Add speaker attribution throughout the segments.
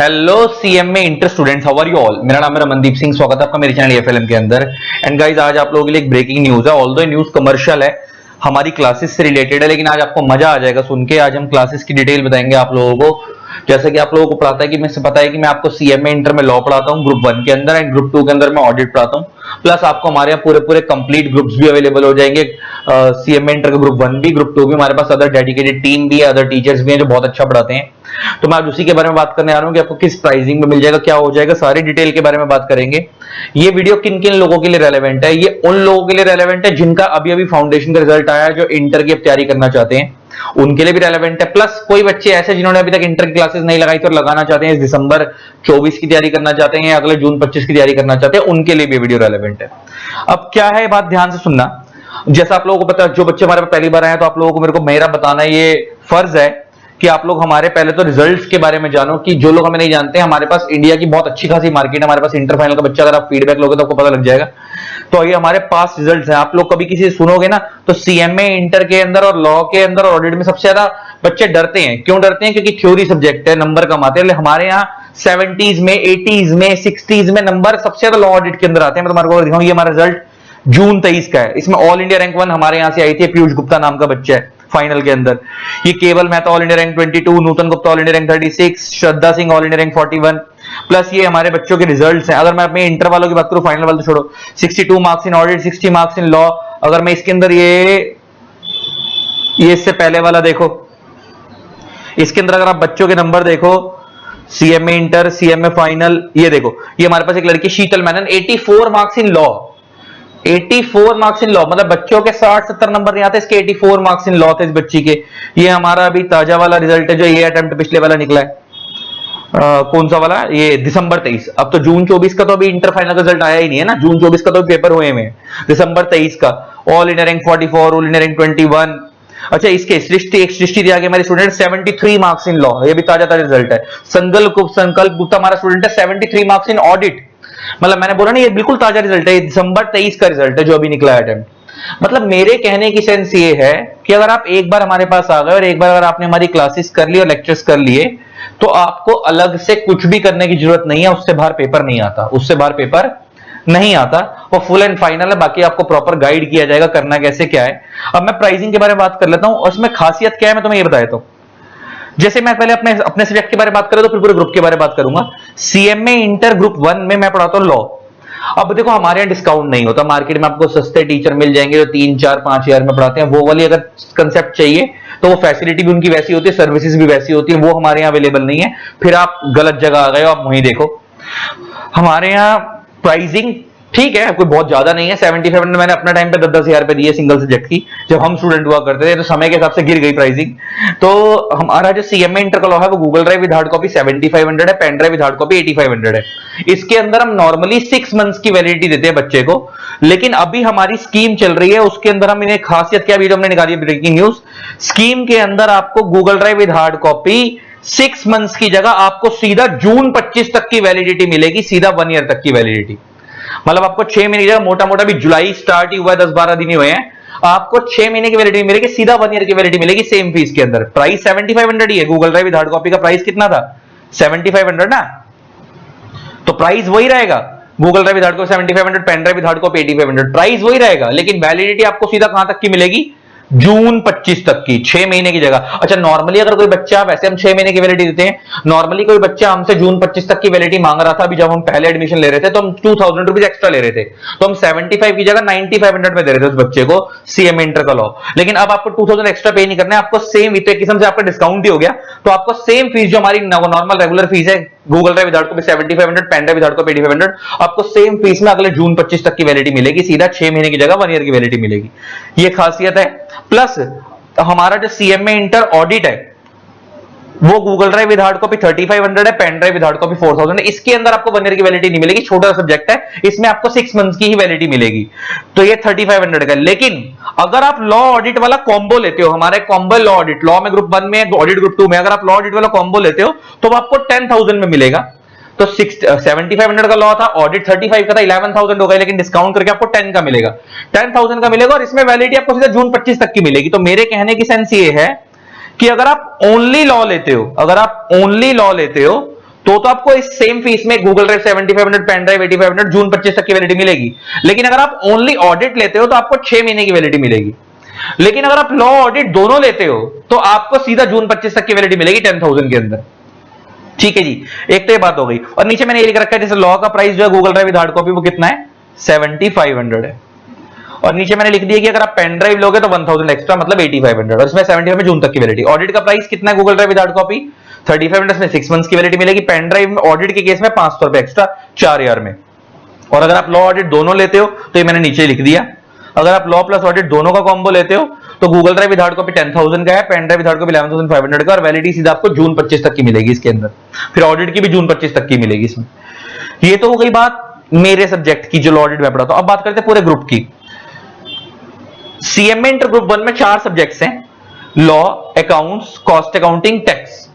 Speaker 1: Hello CMA inter students, how are you all. मेरा नाम है रमनदीप सिंह। स्वागत है आपका मेरे चैनल एफएलएम के अंदर। एंड गाइस, आज आप लोगों के लिए एक ब्रेकिंग न्यूज है। ऑल्दो न्यूज कमर्शियल है, हमारी क्लासेस से रिलेटेड है, लेकिन आज आपको मजा आ जाएगा सुन के। आज हम क्लासेस की डिटेल बताएंगे आप लोगों को। जैसे कि आप लोगों को पता है कि मैं आपको सीएमए इंटर में लॉ पढ़ाता हूँ ग्रुप 1 के अंदर, एंड ग्रुप 2 के अंदर मैं ऑडिट पढ़ाता हूँ। प्लस आपको हमारे यहाँ पूरे कंप्लीट ग्रुप्स भी अवेलेबल हो जाएंगे। सीएमए इंटर का ग्रुप 1 भी, ग्रुप 2 भी। हमारे पास अदर डेडिकेटेड टीम भी है, अदर टीचर्स भी हैं जो बहुत अच्छा पढ़ाते हैं। तो मैं आज उसी के बारे में बात करने आ रहा हूँ कि आपको किस प्राइसिंग में मिल जाएगा, क्या हो जाएगा, सारी डिटेल के बारे में बात करेंगे। ये वीडियो किन किन लोगों के लिए रेलेवेंट है? ये उन लोगों के लिए रेलेवेंट है जिनका अभी अभी फाउंडेशन का रिजल्ट आया है, जो इंटर की तैयारी करना चाहते हैं, उनके लिए भी रेलेवेंट है। प्लस कोई बच्चे ऐसे जिन्होंने अभी तक इंटर की क्लासेस नहीं लगाई तो लगाना चाहते हैं, इस दिसंबर 24 की तैयारी करना चाहते हैं या अगले जून 25 की तैयारी करना चाहते हैं, उनके लिए भी वीडियो रेलेवेंट है। अब क्या है, बात ध्यान से सुनना। जैसा आप लोगों को पता है, जो बच्चे हमारे पास पहली बार आए हैं, तो आप लोगों को मेरा बताना ये फर्ज है कि आप लोग हमारे पहले तो रिजल्ट्स के बारे में जानो। कि जो लोग हमें नहीं जानते, हमारे पास इंडिया की बहुत अच्छी खासी मार्केट है। हमारे पास इंटर फाइनल का बच्चा, अगर आप फीडबैक लोगे तो आपको पता लग जाएगा। तो ये हमारे पास रिजल्ट्स हैं। आप लोग कभी किसी से सुनोगे ना, तो सीएमए इंटर के अंदर और लॉ के अंदर और ऑडिट में सबसे ज्यादा बच्चे डरते हैं। क्यों डरते हैं? क्योंकि थ्योरी सब्जेक्ट है, नंबर कम आते हैं। हमारे यहाँ 70s में, 80s में, 60s में नंबर सबसे ज्यादा लॉ ऑडिट के अंदर आते हैं। मैं तुम्हारे को दिखाऊं, ये हमारा रिजल्ट जून 23 का है। इसमें ऑल इंडिया रैंक 1 हमारे यहां से आई थी। पीयूष गुप्ता नाम का बच्चा है फाइनल के अंदर। ये Keval Mehta all India rank 22, Nutan Gupta all India rank 36, Shraddha Singh all India rank 41। Plus ये हमारे बच्चों के रिजल्ट्स हैं। अगर मैं अपने इंटर वालों की बात करूं, फाइनल वाले तो छोड़ो, 62 marks in audit, 60 marks in law. अगर मैं इसके अंदर ये इससे पहले वाला देखो, इसके अंदर अगर आप बच्चों के नंबर देखो, सीएमए इंटर, सीएमए फाइनल, ये देखो, ये हमारे पास एक लड़की Sheetal Menon, 84 marks in law. 84 marks in law, मतलब बच्चों के 60-70 नंबर नहीं आते, इसके 84 मार्क्स इन लॉ थे इस बच्ची के। ये हमारा अभी ताजा वाला रिजल्ट है, जो ये अटेम्प्ट पिछले वाला निकला है। कौन सा वाला? ये दिसंबर 23। अब तो जून 24 का तो अभी इंटर फाइनल का रिजल्ट आया ही नहीं है ना। जून 24 का तो पेपर हुए में, दिसंबर 23 का all India rank 44, all India rank 21। अच्छा, इसके सृष्टि दिया गया हमारे स्टूडेंट 73 मार्क्स इन लॉ, ये भी ताजा रिजल्ट है। संकल्प गुप्ता हमारा स्टूडेंट है, 73 मार्क्स इन ऑडिट। मतलब मैंने बोला ना, ये बिल्कुल ताजा रिजल्ट है, दिसंबर 23 का रिजल्ट है जो अभी निकला है अटेम्प्ट। मतलब मेरे कहने की सेंस ये है कि अगर आप एक बार हमारे पास आ गए और एक बार अगर आपने हमारी क्लासेस कर ली और लेक्चर्स कर लिए, तो आपको अलग से कुछ भी करने की जरूरत नहीं है। उससे बाहर पेपर नहीं आता, उससे बाहर पेपर नहीं आता। वो फुल एंड फाइनल है। बाकी आपको प्रॉपर गाइड किया जाएगा करना कैसे क्या है। अब मैं प्राइसिंग के बारे में बात कर लेता हूं, और इसमें खासियत क्या है मैं तुम्हें ये बता देता हूं। जैसे मैं पहले अपने सब्जेक्ट के बारे में बात करूं, तो फिर पूरे ग्रुप के बारे में बात करूंगा। सीएमए इंटर ग्रुप 1 में मैं पढ़ाता हूं लॉ। अब देखो, हमारे यहाँ डिस्काउंट नहीं होता। मार्केट में आपको सस्ते टीचर मिल जाएंगे जो 3-4-5 हजार में पढ़ाते हैं। वो वाली अगर कंसेप्ट चाहिए तो वो फैसिलिटी भी उनकी वैसी होती है, सर्विसेज भी वैसी होती है, वो हमारे यहाँ अवेलेबल नहीं है। फिर आप गलत जगह आ गए हो, आप वहीं देखो। हमारे यहाँ प्राइसिंग ठीक है, कोई बहुत ज्यादा नहीं है। 7500 मैंने अपना टाइम पे 10-10 हजार पे दिए सिंगल सब्जेक्ट की, जब हम स्टूडेंट हुआ करते थे। तो समय के हिसाब से गिर गई प्राइसिंग। तो हमारा जो सीएमए इंटर का लॉ है, वो Google drive with hard copy 7500 है, pen drive with hard copy 8500 है। इसके अंदर हम नॉर्मली 6 मंथ्स की वैलिडिटी देते हैं बच्चे को, लेकिन अभी हमारी स्कीम चल रही है, उसके अंदर हम इन्हें खासियत क्या, वीडियो हमने निकाली है, ब्रेकिंग न्यूज। स्कीम के अंदर आपको Google drive with hard copy 6 months की जगह आपको सीधा जून 25 तक की वैलिडिटी मिलेगी, सीधा 1 ईयर तक की वैलिडिटी। मतलब आपको 6 महीने की जगह, मोटा मोटा भी जुलाई स्टार्ट ही हुआ है, 10-12 दिन ही हुए हैं, आपको 6 महीने की वैलिडिटी मिलेगी, सीधा 1 ईयर की वैलिडिटी मिलेगी सेम फीस के अंदर। प्राइस 7500 ही है। Google drive with hard copy का प्राइस कितना था? 7500 ना। तो प्राइस वही रहेगा। Google drive with hard copy 7500, pen drive with hard copy 8500, price वही रहेगा, लेकिन वैलिडिटी आपको सीधा कहां तक की मिलेगी? जून 25 तक की, 6 महीने की जगह। अच्छा, नॉर्मली अगर कोई बच्चा, वैसे हम 6 महीने की वैलिडिटी देते हैं, नॉर्मली कोई बच्चा हमसे जून 25 तक की वैलिडिटी मांग रहा था। अभी जब हम पहले एडमिशन ले रहे थे तो हम 2000 रुपीज एक्स्ट्रा ले रहे थे, तो हम 75 की जगह 9500 में दे रहे थे उस बच्चे को सीएमए इंटर का लॉ। लेकिन अब आपको 2000 एक्स्ट्रा पे नहीं करना है, आपको सेम, एक किस्म से आपका डिस्काउंट ही हो गया। तो आपको सेम फीस जो हमारी नॉर्मल रेगुलर फीस है, Google drive with hard copy 7500, pen drive with hard copy 8500, आपको सेम फीस में अगले जून 25 तक की वैलिडिटी मिलेगी, सीधा 6 महीने की जगह 1 ईयर की वैलिडिटी मिलेगी। ये खासियत है। प्लस हमारा जो सीएमए इंटर ऑडिट है, वो Google drive with hard copy 3500 है, pen drive with hard copy 4000 है। इसके अंदर आपको 1 ईयर की वैलिडिटी नहीं मिलेगी, छोटा सब्जेक्ट है, इसमें आपको 6 मंथ्स की ही वैलिडिटी मिलेगी। तो ये 3500 का। लेकिन अगर आप लॉ ऑडिट वाला कॉम्बो लेते हो, हमारे कॉम्बो लॉ ऑडिट, लॉ में ग्रुप 1 में, ऑडिट ग्रुप 2 में, अगर आप लॉ ऑडिट वाला कॉम्बो लेते हो तो वो आपको 10000 में मिलेगा। तो 7500 का लॉ था, ऑडिट 35 का था, 11000 हो गया, लेकिन डिस्काउंट करके आपको 10 का मिलेगा, 10000 का मिलेगा, और इसमें वैलिडिटी आपको सीधा जून 25 तक की मिलेगी। तो मेरे कहने की सेंस ये है कि अगर आप ओनली लॉ लेते हो, तो आपको इस सेम फीस में गूगल ड्राइव 7500, पेन ड्राइव 8500, जून 25 तक की वैलिडिटी मिलेगी। लेकिन अगर आप ओनली ऑडिट लेते हो तो आपको 6 महीने की वैलिडिटी मिलेगी। लेकिन अगर आप लॉ ऑडिट दोनों लेते हो तो आपको सीधा जून 25 तक की वैलिडिटी मिलेगी 10,000 के अंदर। ठीक है जी, एक तो ये बात हो गई। और नीचे मैंने ये लिख रखा है जैसे लॉ का प्राइस जो है Google drive with hard copy वो कितना है 7500 है। और नीचे मैंने लिख दिया कि अगर आप पेन ड्राइव लोगे तो 1000 एक्स्ट्रा मतलब 8500 और इसमें 75 में जून तक की वैलिडिटी। ऑडिट का प्राइस कितना है Google drive with hard copy 3500 में 6 मंथ्स की वैलिडिटी मिलेगी। पेन ड्राइव में ऑडिट के केस में 500 रुपए एक्स्ट्रा 4 ईयर में। और अगर आप लॉ ऑडिट दोनों लेते हो तो ये मैंने नीचे लिख दिया, अगर आप लॉ प्लस ऑडिट दोनों का कॉम्बो लेते हो तो Google drive with hard copy 10,000 का है, pen drive with hard copy 11,500 का और वैलिडिटी सीधा आपको जून 25 तक की मिलेगी इसके अंदर। फिर ऑडिट की भी जून 25 तक की मिलेगी इसमें। ये तो हो गई बात मेरे सब्जेक्ट की जो लॉ ऑडिट में पढ़ा था। अब बात करते हैं पूरे ग्रुप की। सीएमए इंटर ग्रुप 1 में 4 सब्जेक्ट्स हैं, law, accounts, cost accounting, tax.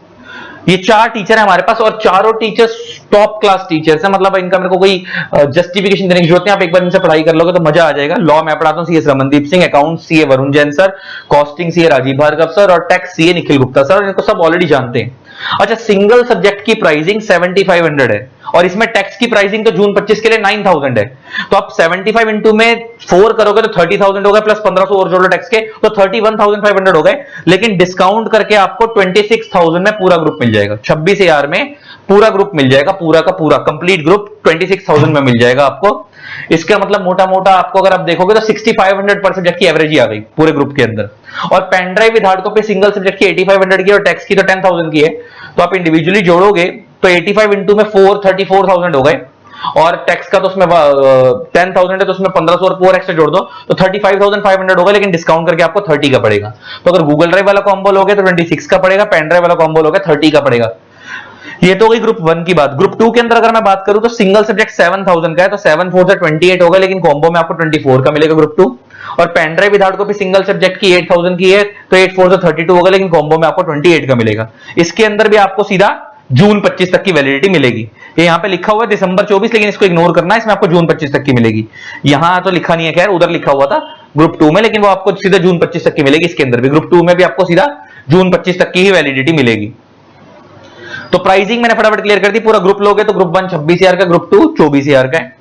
Speaker 1: ये 4 टीचर है हमारे पास और चारों टीचर्स टॉप क्लास टीचर्स हैं, मतलब इनका मेरे को कोई जस्टिफिकेशन देने की जरूरत नहीं। आप एक बार इनसे पढ़ाई कर लोगे तो मजा आ जाएगा। लॉ मैं पढ़ाता हूं CA Ramandeep Singh, account CA Varun Jain sir, costing CA Rajiv Bhargava sir और tax CA Nikhil Gupta sir, इनको सब ऑलरेडी जानते हैं। अच्छा, सिंगल सब्जेक्ट की प्राइसिंग 7500 है और इसमें टैक्स की प्राइसिंग तो जून 25 के लिए 9000 है। तो आप 75 इंटू में 4 करोगे तो 30,000 हो गए, प्लस 1500 और जोड़ लो टैक्स के तो 31,500 हो गए। लेकिन डिस्काउंट करके आपको 26,000 में पूरा ग्रुप मिल जाएगा। 26,000 में पूरा ग्रुप मिल जाएगा, पूरा का पूरा कंप्लीट ग्रुप 26,000 में मिल जाएगा आपको। इसका मतलब मोटा मोटा आपको अगर आप देखोगे तो 6500 पर सब्जेक्ट की एवरेज ही आ गई पूरे ग्रुप के अंदर। और pen drive with hard copy single subject की 8500 की और टैक्स की तो 10,000 की है। तो आप इंडिविजुअली जोड़ोगे तो 85 इंटू में 4 34,000 हो गए और टैक्स का तो उसमें 10,000 है तो उसमें 1500 और 4 एक्स्ट्रा जोड़ दो तो 35,500 होगा। लेकिन डिस्काउंट करके आपको 30 का पड़ेगा। तो अगर गूगल ड्राइव वाला कॉम्बो लोगे तो 26 का पड़ेगा, पेन ड्राइव वाला कॉम्बो लोगे 30 का पड़ेगा। ये तो गई ग्रुप 1 की बात। ग्रुप 2 के अंदर अगर मैं बात करूं तो सिंगल सब्जेक्ट 7000 का है तो 7 4 से 28 होगा, लेकिन कॉम्बो में आपको 24 का मिलेगा ग्रुप 2। और pen drive with hard copy single subject की 8000 की है तो 8 4 से 32 होगा, लेकिन कॉम्बो में आपको 28 का मिलेगा। इसके अंदर भी आपको सीधा जून 25 तक की वैलिडिटी मिलेगी। ये यहाँ पे लिखा हुआ है दिसंबर 24, लेकिन इसको इग्नोर करना है, इसमें आपको जून 25 तक की मिलेगी। यहां तो लिखा नहीं है, खैर उधर लिखा हुआ था ग्रुप 2 में, लेकिन वो आपको सीधा जून 25 तक की मिलेगी। इसके अंदर भी ग्रुप 2 में भी आपको सीधा जून 25 तक की ही वैलिडिटी मिलेगी। तो प्राइसिंग मैंने फटाफट क्लियर कर दी। पूरा ग्रुप लोगे तो ग्रुप 1 26,000 का, ग्रुप 2 24,000 का है,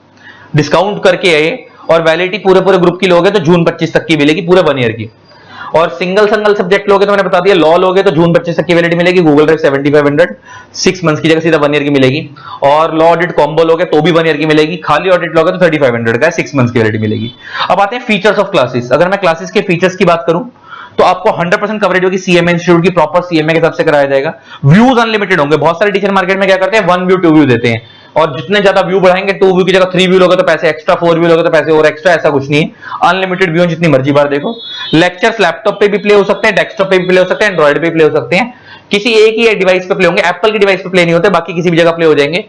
Speaker 1: डिस्काउंट करके है ये। और वैलिडिटी पूरे पूरे ग्रुप की लोगे तो जून 25 तक की मिलेगी पूरे 1 ईयर की। और सिंगल सब्जेक्ट लोगे तो मैंने बता दिया, लॉ लोगे तो जून 25 तक की वैलिडिटी मिलेगी, गूगल ड्राइव 7500 6 मंथ्स की जगह सीधा 1 ईयर की मिलेगी। और लॉ ऑडिट कॉम्बो लोगे तो भी 1 ईयर की मिलेगी, खाली ऑडिट लोगे तो 3500 का 6 मंथ्स की वैलिडिटी मिलेगी। अब आते हैं फीचर्स ऑफ क्लासेस। अगर मैं क्लासेस के फीचर्स की बात करूं तो आपको 100% कवरेज होगी सीएमए इंस्टीट्यूट की, प्रॉपर सीएमए के हिसाब से कराया जाएगा। व्यूज अनलिमिटेड होंगे। बहुत सारे टीचर मार्केट में क्या करते हैं 1 व्यू 2 व्यू देते हैं और जितने ज्यादा व्यू बढ़ाएंगे 2 व्यू की जगह 3 व्यू लोगे तो पैसे एक्स्ट्रा, 4 व्यू लोगे तो पैसे और एक्स्ट्रा। ऐसा कुछ नहीं है, अनलिमिटेड व्यू जितनी मर्जी बार देखो। लेक्चर्स लैपटॉप पे भी प्ले हो सकते हैं, डेस्कटॉप पे भी प्ले हो सकते हैं, एंड्रॉइड पे प्ले हो सकते हैं। किसी एक ही डिवाइस पे प्ले होंगे, एप्पल की डिवाइस पे प्ले नहीं होते, बाकी किसी भी जगह प्ले हो जाएंगे,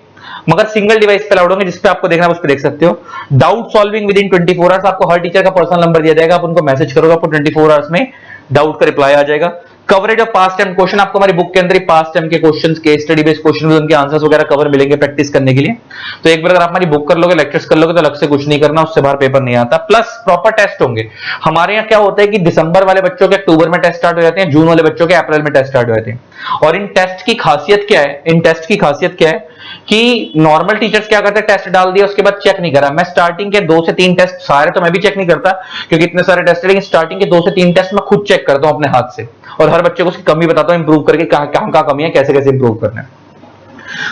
Speaker 1: मगर सिंगल डिवाइस पे अलाउड होंगे। जिस पे आपको देखना है उस पे देख सकते हो। Doubt solving with in 24 hours, आपको हर टीचर का पर्सनल नंबर दिया जाएगा, आप उनको मैसेज करोगे, आपको 24 आवर्स में डाउट का रिप्लाई आ जाएगा। Coverage of past time question, आपको हमारी बुक के अंदर ही पास्ट टाइम के questions, case study based question, उनके आंसर्स वगैरह कवर मिलेंगे प्रैक्टिस करने के लिए। तो एक बार अगर आप हमारी बुक कर लोगे, लेक्चर्स कर लोगे तो अलग से कुछ नहीं करना, उससे बाहर पेपर नहीं आता। प्लस प्रॉपर टेस्ट होंगे। हमारे यहाँ क्या होता है कि दिसंबर वाले बच्चों के अक्टूबर में टेस्ट स्टार्ट हो जाते हैं, जून वाले बच्चों के अप्रैल में टेस्ट स्टार्ट हो जाते हैं। और इन टेस्ट की खासियत क्या है, इन टेस्ट की खासियत क्या है कि नॉर्मल टीचर्स क्या करते हैं, टेस्ट डाल दिया उसके बाद चेक नहीं करा। मैं स्टार्टिंग के 2 से 3 टेस्ट, सारे तो मैं भी चेक नहीं करता क्योंकि इतने सारे टेस्ट है, लेकिन स्टार्टिंग के 2 से 3 टेस्ट मैं खुद चेक करता हूं अपने हाथ से और हर बच्चे को उसकी कमी बताता हूं, इंप्रूव करके कहां कमी है, कैसे कैसे इंप्रूव करना है।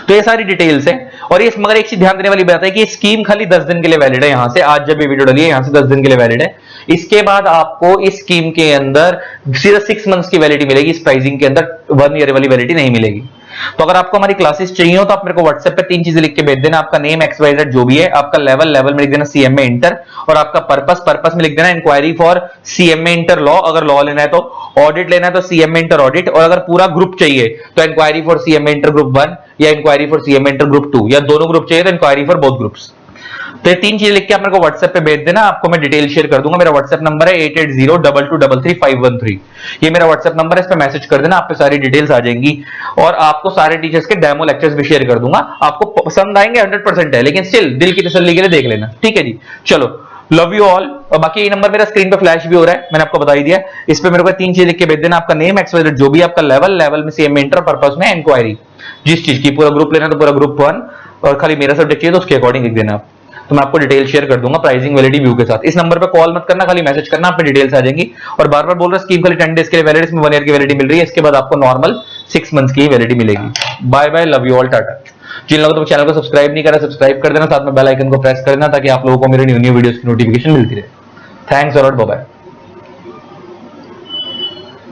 Speaker 1: तो ये सारी डिटेल्स है। और ये मगर एक चीज ध्यान देने वाली बात है कि स्कीम खाली 10 दिन के लिए वैलिड है। यहां से आज जब ये वीडियो डली है यहां से 10 दिन के लिए वैलिड है। इसके बाद आपको इस स्कीम के अंदर सीधा 6 मंथ्स की वैलिडिटी मिलेगी। इस प्राइसिंग के अंदर 1 ईयर वाली वैलिडिटी नहीं मिलेगी। तो अगर आपको हमारी क्लासेस चाहिए हो तो आप मेरे को व्हाट्सएप पे 3 चीजें लिख के भेज देना। आपका नेम XYZ जो भी है, आपका लेवल में लिख देना CMA इंटर, और आपका पर्पस में लिख देना inquiry for CMA inter law. अगर लॉ लेना है तो, ऑडिट लेना है तो CMA इंटर ऑडिट, और अगर पूरा ग्रुप चाहिए तो inquiry for CMA inter group 1 या inquiry for CMA inter group 2, या दोनों ग्रुप चाहिए तो इंक्वायरी फॉर बोथ ग्रुप्स। तो ये 3 चीजें लिख के आप मेरे को व्हाट्सएप पे भेज देना। आपको मैं डिटेल शेयर कर दूंगा। मेरा व्हाट्सएप नंबर है 8802233513। ये मेरा व्हाट्सएप नंबर है, इस पे मैसेज कर देना, आप पे सारी डिटेल्स आ जाएंगी। और आपको सारे टीचर्स के डेमो लेक्चर्स भी शेयर कर दूंगा। आपको पसंद आएंगे 100% है, लेकिन स्टिल दिल की तसल्ली के लिए देख लेना, ठीक है जी। चलो, लव यू ऑल। और बाकी ये नंबर मेरा स्क्रीन पे फ्लैश भी हो रहा है, मैंने आपको बता ही दिया। इस पे मेरे को 3 चीजें लिख के भेज देना। आपका नेम XYZ जो भी, आपका लेवल में CMA इंटर, पर्पस में इंक्वायरी। जिस चीज की पूरा ग्रुप लेना तो पूरा ग्रुप 1, और खाली मेरा सब्जेक्ट चाहिए तो उसके अकॉर्डिंग लिख देना आप। तो मैं आपको डिटेल शेयर कर दूंगा प्राइसिंग वैलिडिटी व्यू के साथ। इस नंबर पे कॉल मत करना, खाली मैसेज करना, आप पे डिटेल्स आ जाएंगी। और बार बार बोल रहा स्कीम खाली 10 डेज के लिए वैलिड, इसमें 1 ईयर की वैलिडिटी मिल रही है, इसके बाद आपको नॉर्मल 6 मंथ्स की वैलिडिटी मिलेगी। Bye bye, love you all, tata. जिन लोगों ने तो चैनल को सब्सक्राइब नहीं करा, सब्सक्राइब कर देना, साथ में बेल आइकन को प्रेस कर देना ताकि आप लोगों को मेरे न्यू वीडियोस की नोटिफिकेशन मिलती रहे। थैंक्स और बाय बाय।